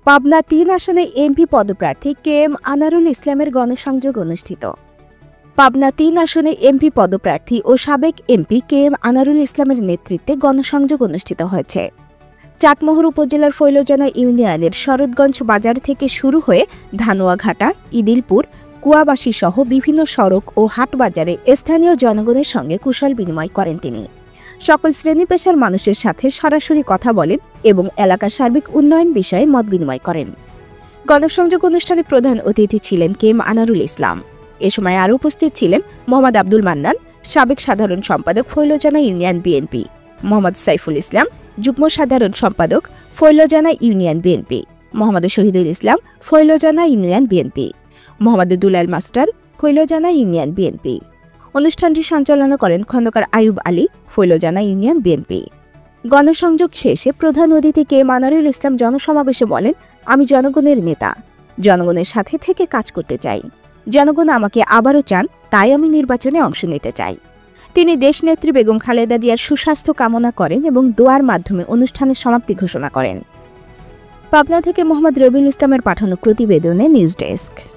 পাবনা ৩ আসনে এমপি পদপ্রার্থী K M Anarul ইসলামের গণসংযোগ অনুষ্ঠিত। পাবনা ৩ আসনে এমপি পদপ্রার্থী ও সাবেক এমপি কে এম আনারুল ইসলামের নেতৃত্বে গণসংযোগ অনুষ্ঠিত হয়েছে। চাটমোহর উপজেলার ফৈলজানা ইউনিয়নের শরৎগঞ্জ বাজার থেকে শুরু হয়ে ধানুয়াঘাটা, ইদিলপুর, কুয়াবাসী সহ বিভিন্ন সড়ক ও হাট বাজারে স্থানীয় জনগণের সঙ্গে কুশল বিনিময় করেন তিনি। সকল শ্রেণী পেশার মানুষের সাথে সরাসরি কথা বলেন এবং এলাকার সার্বিক উন্নয়ন বিষয়ে মত বিনিময় করেন। গণসংযোগ অনুষ্ঠানে প্রধান অতিথি ছিলেন কে এম আনারুল ইসলাম। এ সময় আরও উপস্থিত ছিলেন মোহাম্মদ আব্দুল মান্নান, সাবেক সাধারণ সম্পাদক ফৈলজানা ইউনিয়ন বিএনপি, মোহাম্মদ সাইফুল ইসলাম, যুগ্ম সাধারণ সম্পাদক Foiljana union BNP, Mohammad Shahidul Islam, Foiljana union BNP, Mohammad দুলাল মাস্টার, ফৈলজানা ইউনিয়ন বিএনপি। অনুষ্ঠানটি সঞ্চালনা করেন খন্দকার আয়ুব আলী, ফৈলজানা ইউনিয়ন বিএনপি। গণসংযোগ শেষে প্রধান অতিথি কে এম আনারুল ইসলাম জনসমাবেশে বলেন, আমি জনগণের নেতা, জনগণের সাথে থেকে কাজ করতে চাই। জনগণ আমাকে আবারও চান, তাই আমি নির্বাচনে অংশ নিতে চাই। তিনি দেশনেত্রী বেগম খালেদা জিয়ার সুস্বাস্থ্য কামনা করেন এবং দোয়ার মাধ্যমে অনুষ্ঠানের সমাপ্তি ঘোষণা করেন। পাবনা থেকে মোহাম্মদ রবিউল ইসলামের পাঠানো প্রতিবেদনে নিউজ ডেস্ক।